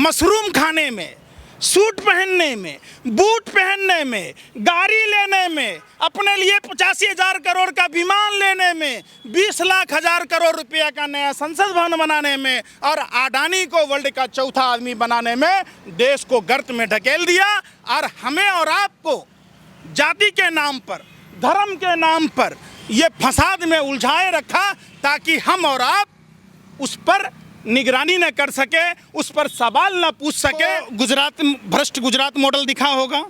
Mushroom खाने में, suit पहनने में, बूट पहनने में, गाड़ी लेने में, अपने लिए 85,000 करोड़ का विमान लेने में, 20 लाख हजार करोड़ रुपया का नया संसद भवन बनाने में और अडानी को वर्ल्ड का चौथा आदमी बनाने में देश को गर्त में ढकेल दिया। और हमें और आपको जाति के नाम पर, धर्म के नाम पर ये फसाद में उलझाए रखा ताकि हम और आप उस पर निगरानी न कर सके, उस पर सवाल न पूछ सके। गुजरात, भ्रष्ट गुजरात मॉडल दिखा होगा,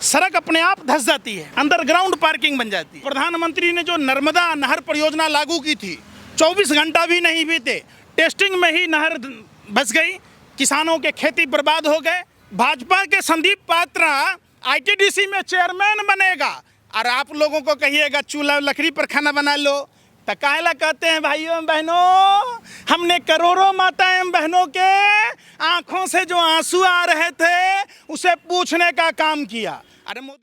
सड़क अपने आप धंस जाती है, अंडरग्राउंड पार्किंग बन जाती है। प्रधानमंत्री ने जो नर्मदा नहर परियोजना लागू की थी, 24 घंटा भी नहीं बीते, टेस्टिंग में ही नहर बस गई, किसानों के खेती बर्बाद हो गए। भाजपा के संदीप पात्रा आईटीडीसी में चेयरमैन बनेगा और आप लोगों को कहिएगा चूल्हा लकड़ी पर खाना बना लो। तो काहेला कहते हैं भाइयों एवं बहनों, हमने करोड़ों माता एवं बहनों के आंखों से जो आंसू आ रहे थे उसे पूछने का काम किया। अरे मोदी।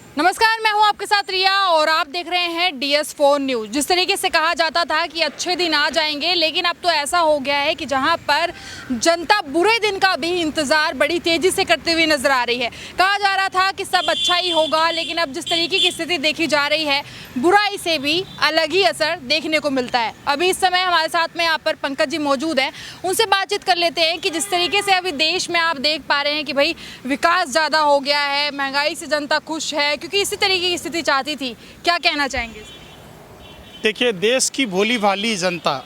नमस्कार, मैं हूं आपके साथ रिया और आप देख रहे हैं DS4 न्यूज़। जिस तरीके से कहा जाता था कि अच्छे दिन आ जाएंगे, लेकिन अब तो ऐसा हो गया है कि जहां पर जनता बुरे दिन का भी इंतजार बड़ी तेजी से करते हुए नजर आ रही है। कहा जा रहा था कि सब अच्छा ही होगा, लेकिन अब जिस तरीके की स्थिति देखी जा रही है, बुराई से भी अलग ही असर देखने को मिलता है। अभी इस समय हमारे साथ में यहाँ पर पंकज जी मौजूद हैं, उनसे बातचीत कर लेते हैं कि जिस तरीके से अभी देश में आप देख पा रहे हैं कि भाई विकास ज़्यादा हो गया है, महंगाई से जनता खुश है, क्योंकि इसी तरीके की स्थिति चाहती थी। क्या कहना चाहेंगे? देखिए, देश की भोली भाली जनता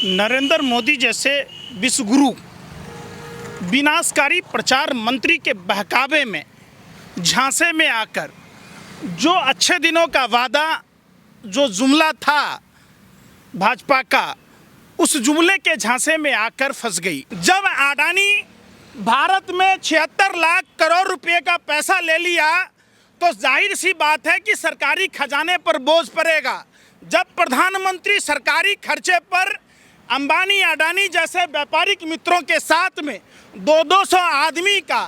नरेंद्र मोदी जैसे विश्वगुरु विनाशकारी प्रचार मंत्री के बहकावे में, झांसे में आकर जो अच्छे दिनों का वादा, जो जुमला था भाजपा का, उस जुमले के झांसे में आकर फंस गई। जब अडानी भारत में 76 लाख करोड़ रुपए का पैसा ले लिया तो जाहिर सी बात है कि सरकारी खजाने पर बोझ पड़ेगा। जब प्रधानमंत्री सरकारी खर्चे पर अंबानी अडानी जैसे व्यापारिक मित्रों के साथ में 200 आदमी का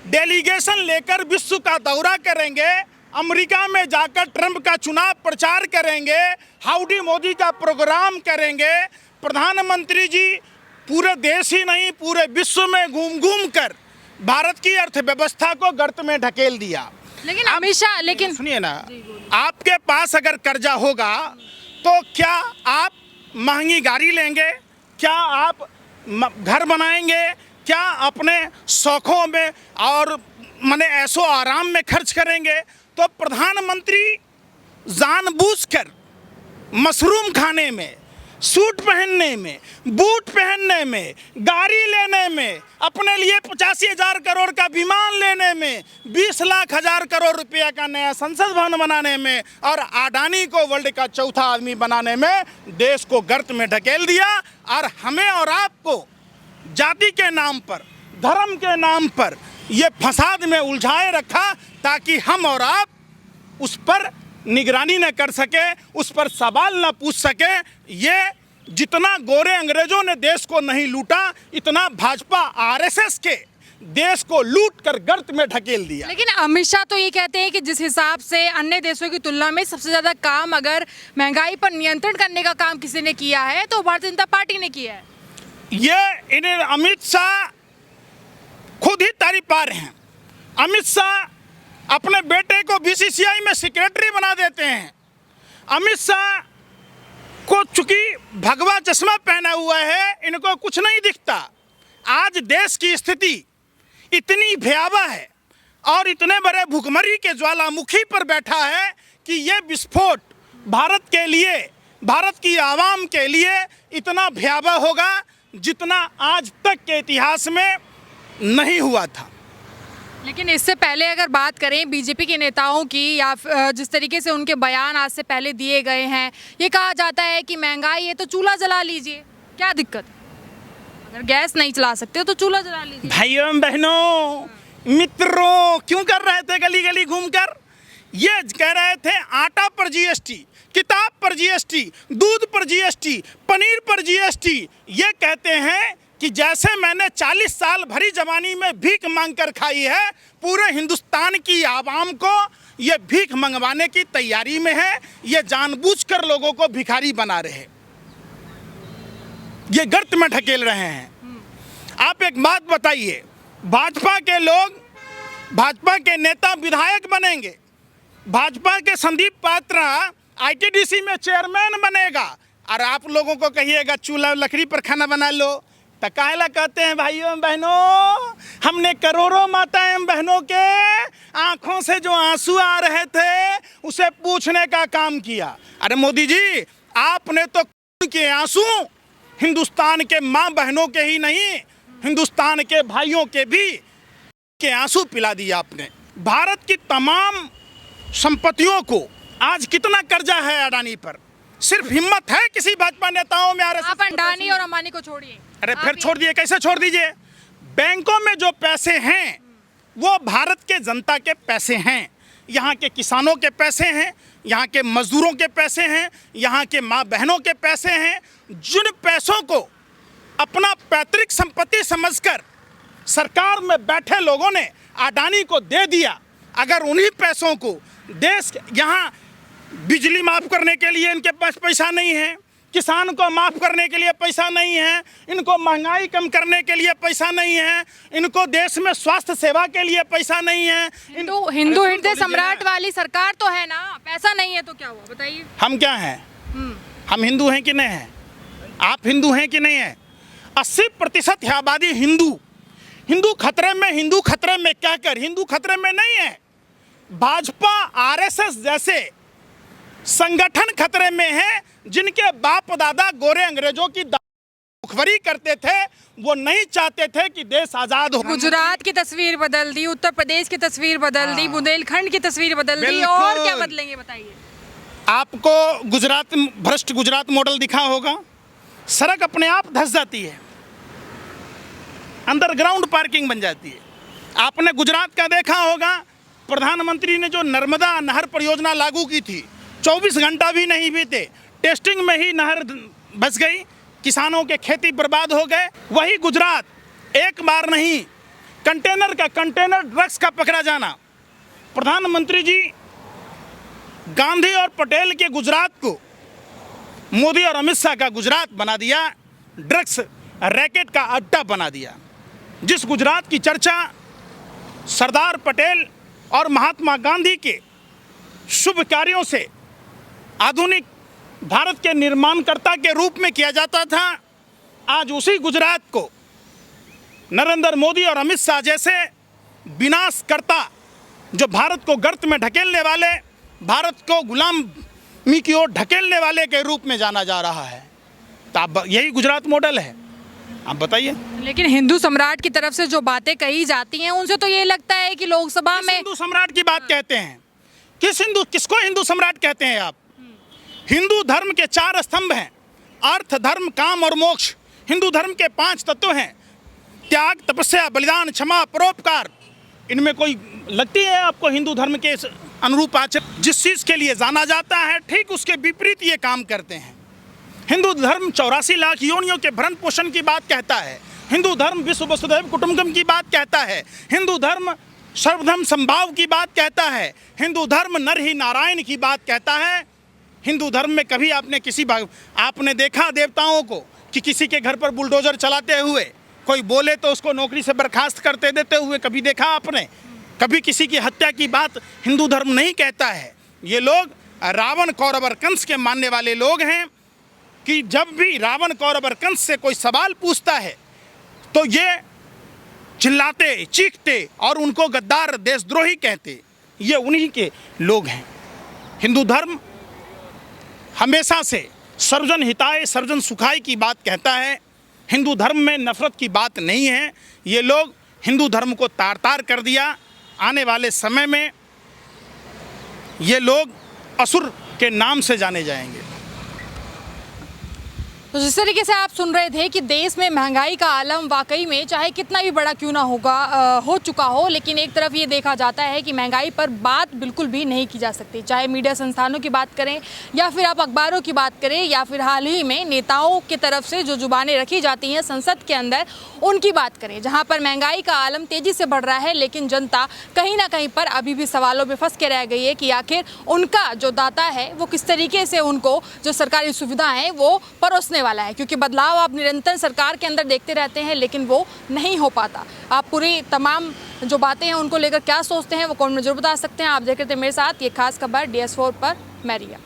डेलीगेशन लेकर विश्व का दौरा करेंगे, अमेरिका में जाकर ट्रंप का चुनाव प्रचार करेंगे, हाउडी मोदी का प्रोग्राम करेंगे, प्रधानमंत्री जी पूरे देश ही नहीं पूरे विश्व में घूम घूम कर भारत की अर्थव्यवस्था को गर्त में ढकेल दिया। लेकिन हमेशा, लेकिन सुनिए ना, आपके पास अगर कर्जा होगा तो क्या आप महंगी गाड़ी लेंगे? क्या आप घर बनाएंगे? क्या अपने शौकों में और माने ऐशो आराम में खर्च करेंगे? तो प्रधानमंत्री जानबूझकर मशरूम खाने में, सूट पहनने में, बूट पहनने में, गाड़ी लेने में, अपने लिए 85,000 करोड़ का विमान लेने में, 20 लाख हजार करोड़ रुपया का नया संसद भवन बनाने में और अडानी को वर्ल्ड का चौथा आदमी बनाने में देश को गर्त में ढकेल दिया। और हमें और आपको जाति के नाम पर, धर्म के नाम पर ये फसाद में उलझाए रखा ताकि हम और आप उस पर निगरानी न कर सके, उस पर सवाल न पूछ सके। ये जितना गोरे अंग्रेजों ने देश को नहीं लूटा, इतना भाजपा आरएसएस के देश को लूट कर गर्त में ढकेल दिया। लेकिन अमित शाह तो ये कहते हैं कि जिस हिसाब से अन्य देशों की तुलना में सबसे ज्यादा काम अगर महंगाई पर नियंत्रण करने का काम किसी ने किया है तो भारतीय जनता पार्टी ने किया है। ये इन्हें अमित शाह खुद ही तारीफ पा रहे हैं। अमित शाह अपने बेटे को बीसीसीआई में सेक्रेटरी बना देते हैं। अमित शाह को चूंकि भगवा चश्मा पहना हुआ है, इनको कुछ नहीं दिखता। आज देश की स्थिति इतनी भयावह है और इतने बड़े भुखमरी के ज्वालामुखी पर बैठा है कि ये विस्फोट भारत के लिए, भारत की आवाम के लिए इतना भयावह होगा जितना आज तक के इतिहास में नहीं हुआ था। लेकिन इससे पहले अगर बात करें बीजेपी के नेताओं की, या जिस तरीके से उनके बयान आज से पहले दिए गए हैं, ये कहा जाता है कि महंगाई है तो चूल्हा जला लीजिए, क्या दिक्कत है? अगर गैस नहीं चला सकते तो चूल्हा जला लीजिए। भाइयों एवं बहनों, मित्रों, क्यों कर रहे थे गली गली घूमकर? ये कह रहे थे आटा पर जीएसटी, किताब पर जीएसटी, दूध पर जीएसटी, पनीर पर जीएसटी। ये कहते हैं कि जैसे मैंने 40 साल भरी जवानी में भीख मांग कर खाई है, पूरे हिंदुस्तान की आवाम को ये भीख मंगवाने की तैयारी में है। ये जानबूझकर लोगों को भिखारी बना रहे हैं, ये गर्त में ढकेल रहे हैं। आप एक बात बताइए, भाजपा के लोग, भाजपा के नेता विधायक बनेंगे, भाजपा के संदीप पात्रा आईटीडीसी में चेयरमैन बनेगा, और आप लोगों को कहिएगा चूल्हा लकड़ी पर खाना बना लो। तो काहेला कहते हैं भाइयों एवं बहनों, हमने करोड़ों माता एवं बहनों के आंखों से जो आंसू आ रहे थे उसे पूछने का काम किया। अरे मोदी जी, आपने तो के आंसू हिंदुस्तान के माँ बहनों के ही नहीं, हिंदुस्तान के भाइयों के भी के आंसू पिला दिया आपने। भारत की तमाम संपत्तियों को आज कितना कर्जा है अडानी पर, सिर्फ हिम्मत है किसी भाजपा नेताओं में। आप अडानी और अंबानी को छोड़िए। अरे फिर छोड़ दिए, कैसे छोड़ दीजिए? बैंकों में जो पैसे हैं वो भारत के जनता के पैसे हैं, यहाँ के किसानों के पैसे हैं, यहाँ के मजदूरों के पैसे हैं, यहाँ के माँ बहनों के पैसे हैं। जिन पैसों को अपना पैतृक संपत्ति समझकर सरकार में बैठे लोगों ने अडानी को दे दिया, अगर उन्हीं पैसों को देश यहाँ बिजली माफ़ करने के लिए इनके पास पैसा नहीं है, किसान को माफ़ करने के लिए पैसा नहीं है, इनको महंगाई कम करने के लिए पैसा नहीं है, इनको देश में स्वास्थ्य सेवा के लिए पैसा नहीं है। हिंदू हृदय सम्राट वाली सरकार तो है ना, पैसा नहीं है तो क्या हुआ बताइए? हम क्या हैं? हम हिंदू हैं कि नहीं हैं? आप हिंदू हैं कि नहीं हैं? 80% है आबादी हिंदू। हिंदू खतरे में कहकर हिंदू खतरे में नहीं है। भाजपा आरएसएस जैसे संगठन खतरे में है, जिनके बाप दादा गोरे अंग्रेजों की मुखबरी करते थे, वो नहीं चाहते थे कि देश आजाद हो। गुजरात की तस्वीर बदल दी, उत्तर प्रदेश की तस्वीर बदल दी, बुंदेलखंड की तस्वीर बदल दी, और क्या बदलेंगे बताइए? आपको गुजरात, भ्रष्ट गुजरात मॉडल दिखा होगा। सड़क अपने आप धंस जाती है, अंडरग्राउंड पार्किंग बन जाती है। आपने गुजरात का देखा होगा, प्रधानमंत्री ने जो नर्मदा नहर परियोजना लागू की थी, 24 घंटा भी नहीं बीते, टेस्टिंग में ही नहर बच गई, किसानों के खेती बर्बाद हो गए। वही गुजरात एक बार नहीं, कंटेनर ड्रग्स का पकड़ा जाना। प्रधानमंत्री जी गांधी और पटेल के गुजरात को मोदी और अमित शाह का गुजरात बना दिया, ड्रग्स रैकेट का अड्डा बना दिया। जिस गुजरात की चर्चा सरदार पटेल और महात्मा गांधी के शुभ कार्यों से आधुनिक भारत के निर्माणकर्ता के रूप में किया जाता था, आज उसी गुजरात को नरेंद्र मोदी और अमित शाह जैसे विनाशकर्ता, जो भारत को गर्त में ढकेलने वाले, भारत को गुलामी की ओर ढकेलने वाले के रूप में जाना जा रहा है। तो अब यही गुजरात मॉडल है, आप बताइए। लेकिन हिंदू सम्राट की तरफ से जो बातें कही जाती हैं, उनसे तो ये लगता है कि लोकसभा में हिंदू सम्राट की बात कहते हैं। किसको हिंदू सम्राट कहते हैं आप? हिंदू धर्म के 4 स्तंभ हैं, अर्थ, धर्म, काम और मोक्ष। हिंदू धर्म के 5 तत्व हैं, त्याग, तपस्या, बलिदान, क्षमा, परोपकार। इनमें कोई लगती है आपको हिंदू धर्म के अनुरूप आचरण? जिस चीज़ के लिए जाना जाता है, ठीक उसके विपरीत ये काम करते हैं। हिंदू धर्म 84 लाख योनियों के भरण पोषण की बात कहता है। हिंदू धर्म विश्व वसुधैव कुटुंबकम की बात कहता है। हिंदू धर्म सर्वधर्म समभाव की बात कहता है। हिंदू धर्म नर ही नारायण की बात कहता है। हिंदू धर्म में कभी आपने देखा देवताओं को कि किसी के घर पर बुलडोजर चलाते हुए, कोई बोले तो उसको नौकरी से बर्खास्त करते देते हुए कभी देखा आपने? कभी किसी की हत्या की बात हिंदू धर्म नहीं कहता है। ये लोग रावण, कौरव और कंस के मानने वाले लोग हैं कि जब भी रावण, कौरव और कंस से कोई सवाल पूछता है तो ये चिल्लाते, चीखते और उनको गद्दार, देशद्रोही कहते। ये उन्हीं के लोग हैं। हिंदू धर्म हमेशा से सर्वजन हिताय सर्वजन सुखाय की बात कहता है। हिंदू धर्म में नफरत की बात नहीं है। ये लोग हिंदू धर्म को तार तार कर दिया। आने वाले समय में ये लोग असुर के नाम से जाने जाएंगे। तो जिस तरीके से आप सुन रहे थे कि देश में महंगाई का आलम वाकई में चाहे कितना भी बड़ा क्यों ना हो चुका हो, लेकिन एक तरफ ये देखा जाता है कि महंगाई पर बात बिल्कुल भी नहीं की जा सकती। चाहे मीडिया संस्थानों की बात करें या फिर आप अखबारों की बात करें या फिर हाल ही में नेताओं की तरफ से जो जुबानें रखी जाती हैं संसद के अंदर, उनकी बात करें, जहाँ पर महंगाई का आलम तेज़ी से बढ़ रहा है, लेकिन जनता कहीं ना कहीं पर अभी भी सवालों में फंस के रह गई है कि आखिर उनका जो दाता है वो किस तरीके से उनको जो सरकारी सुविधा है वो परोसने होने वाला है, क्योंकि बदलाव आप निरंतर सरकार के अंदर देखते रहते हैं लेकिन वो नहीं हो पाता। आप पूरी तमाम जो बातें हैं उनको लेकर क्या सोचते हैं वो कमेंट में जरूर बता सकते हैं। आप देख रहे थे मेरे साथ ये खास खबर DS4 पर, मैं रिया।